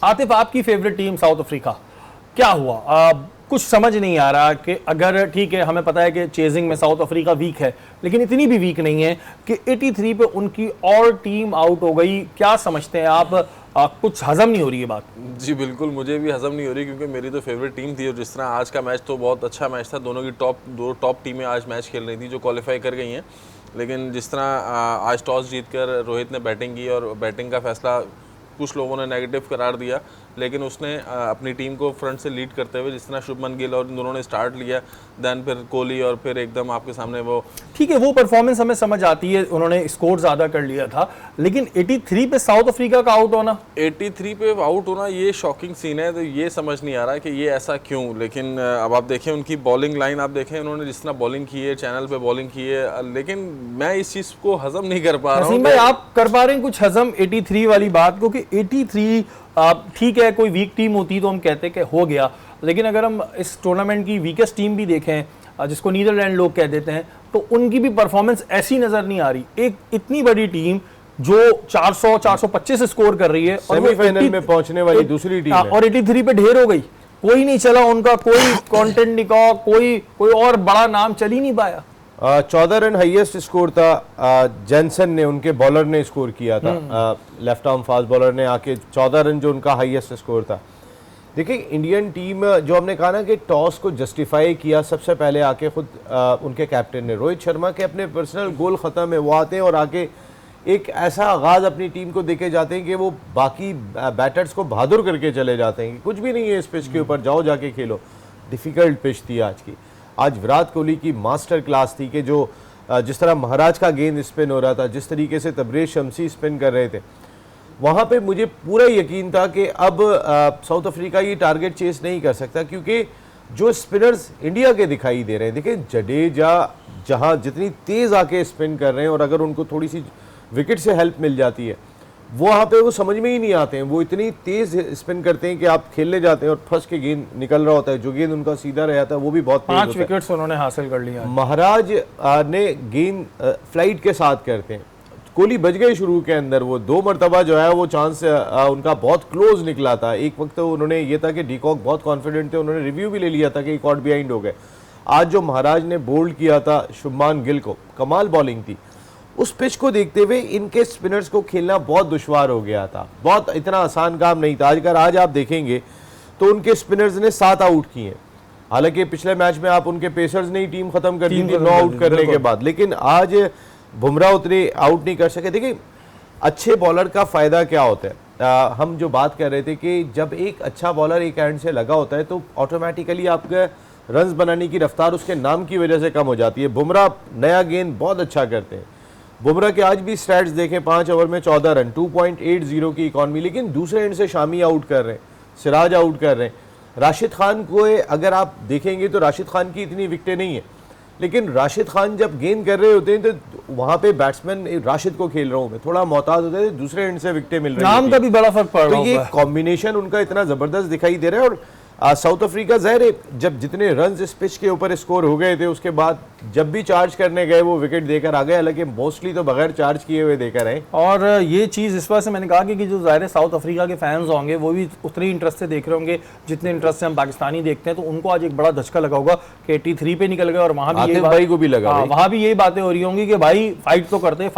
आतिफ, आपकी favourite team south Africa, क्या हुआ? कुछ समझ नहीं आ रहा कि अगर ठीक है, हमें पता है कि चेजिंग में साउथ अफ्रीका वीक है, लेकिन इतनी भी वीक नहीं है कि 83 पे उनकी और टीम आउट हो गई। क्या समझते हैं आप? कुछ हजम नहीं हो रही है बात। जी बिल्कुल, मुझे भी हजम नहीं हो रही, क्योंकि मेरी तो फेवरेट टीम थी। और जिस तरह आज का मैच तो बहुत अच्छा मैच था, दोनों की दो टॉप टीमें आज मैच खेल रही थी जो क्वालिफाई कर गई हैं। लेकिन जिस तरह आज टॉस जीतकर रोहित ने बैटिंग की और बैटिंग का फैसला कुछ लोगों ने नेगेटिव करार दिया, लेकिन उसने अपनी टीम को फ्रंट से लीड करते हुए, जिस तरह शुभमन गिल और इन दोनों ने स्टार्ट लिया, देन फिर कोहली, और फिर एकदम आपके सामने वो ठीक है, वो परफॉर्मेंस हमें समझ आती है, उन्होंने स्कोर ज़्यादा कर लिया था। लेकिन 83 पे साउथ अफ्रीका का आउट होना, 83 पे आउट होना, ये शॉकिंग सीन है। तो ये समझ नहीं आ रहा है कि ये ऐसा क्यों। लेकिन अब आप देखें उनकी बॉलिंग लाइन, आप देखें उन्होंने जिस तरह बॉलिंग की है, चैनल पे बॉलिंग की है, लेकिन मैं इस चीज़ को हजम नहीं कर पा रहा हूँ। नसीम भाई, आप कर पा रहे हैं कुछ हजम 83 वाली बात? क्योंकि 83 ठीक है, कोई वीक टीम होती तो हम कहते कि हो गया, लेकिन अगर हम इस टूर्नामेंट की वीकेस्ट टीम भी देखें, जिसको नीदरलैंड लोग कह देते हैं, तो उनकी भी परफॉर्मेंस ऐसी नजर नहीं आ रही। एक इतनी बड़ी टीम जो 400 425 स्कोर कर रही है और सेमीफाइनल में पहुंचने वाली दूसरी टीम है, और 83 पे ढेर हो गई। कोई नहीं चला उनका, कोई कंटेंट नहीं का, कोई और बड़ा नाम चल ही नहीं पाया। 14 रन हाईएस्ट स्कोर था। जेनसन ने, उनके बॉलर ने स्कोर किया था, लेफ्ट आर्म फास्ट बॉलर ने आके 14 रन जो उनका हाईएस्ट स्कोर था। देखिए इंडियन टीम, जो हमने कहा ना कि टॉस को जस्टिफाई किया सबसे पहले आके खुद उनके कैप्टन ने, रोहित शर्मा के अपने पर्सनल गोल ख़त्म है, वो आते हैं और आके एक ऐसा आगाज़ अपनी टीम को देके जाते हैं कि वो बाकी बैटर्स को बहादुर करके चले जाते हैं कि कुछ भी नहीं है इस पिच के ऊपर, जाओ जाके खेलो। डिफ़िकल्ट पिच थी आज की। आज विराट कोहली की मास्टर क्लास थी कि जो जिस तरह महाराज का गेंद स्पिन हो रहा था, जिस तरीके से तबरेज शमसी स्पिन कर रहे थे, वहाँ पे मुझे पूरा यकीन था कि अब साउथ अफ्रीका ये टारगेट चेस नहीं कर सकता, क्योंकि जो स्पिनर्स इंडिया के दिखाई दे रहे हैं, देखिए जडेजा जहाँ जितनी तेज़ आके स्पिन कर रहे हैं, और अगर उनको थोड़ी सी विकेट से हेल्प मिल जाती है, वहाँ पे वो समझ में ही नहीं आते हैं। वो इतनी तेज़ स्पिन करते हैं कि आप खेलने जाते हैं और फंस के गेंद निकल रहा होता है, जो गेंद उनका सीधा रह जाता है वो भी बहुत तेज होता है। 5 विकेट्स उन्होंने हासिल कर लिया। महाराज ने गेंद फ्लाइट के साथ करते हैं। कोहली बच गए शुरू के अंदर, वो 2 मरतबा जो है वो चांस उनका बहुत क्लोज निकला था। एक वक्त तो उन्होंने ये था कि डीकॉक बहुत कॉन्फिडेंट थे, उन्होंने रिव्यू भी ले लिया था कि एक आउट बिहाइंड हो गए। आज जो महाराज ने बोल्ड किया था शुभमान गिल को, कमाल बॉलिंग थी। उस पिच को देखते हुए इनके स्पिनर्स को खेलना बहुत दुश्वार हो गया था, बहुत इतना आसान काम नहीं था। अगर आज आप देखेंगे तो उनके स्पिनर्स ने 7 आउट किए। हालांकि पिछले मैच में आप उनके पेसर्स ने ही टीम खत्म कर दी थी 9 आउट करने के बाद, लेकिन आज बुमराह उतने आउट नहीं कर सके। देखिए अच्छे बॉलर का फ़ायदा क्या होता है, हम जो बात कर रहे थे कि जब एक अच्छा बॉलर एक एंड से लगा होता है तो ऑटोमेटिकली आपके रन्स बनाने की रफ्तार उसके नाम की वजह से कम हो जाती है। बुमराह नया गेंद बहुत अच्छा करते हैं। बुमराह के आज भी स्टैट्स देखें, 5 ओवर में 14 रन, 2.80 की इकॉनमी, लेकिन दूसरे एंड से शामी आउट कर रहे हैं, सिराज आउट कर रहे हैं। राशिद खान को अगर आप देखेंगे तो राशिद खान की इतनी विकेटें नहीं है, लेकिन राशिद खान जब गेंद कर रहे होते हैं तो वहाँ पे बैट्समैन राशिद को खेल रहा हूँ मैं, थोड़ा मोहताज होते हैं, दूसरे एंड से विकेटें मिल रही हैं। नाम का भी बड़ा फर्क पड़ रहा है। तो ये कॉम्बिनेशन उनका इतना ज़बरदस्त दिखाई दे रहा है। और साउथ अफ्रीका ज़ाहिर है जब जितने रन्स इस पिच के ऊपर स्कोर हो गए थे, उसके बाद जब भी चार्ज करने गए वो विकेट देकर आ गए, हालांकि मोस्टली तो बगैर चार्ज किए हुए देकर आए। और ये चीज़ इस वजह से मैंने कहा कि जो ज़ाहिर साउथ अफ्रीका के फैंस होंगे वो भी उतने इंटरेस्ट से देख रहे होंगे जितने इंटरेस्ट से हम पाकिस्तानी देखते हैं, तो उनको आज एक बड़ा धचका लगा होगा कि 83 पे निकल गए। और वहाँ भी भाई को भी लगा, वहाँ भी यही बातें हो रही होंगी कि भाई फाइट तो करते।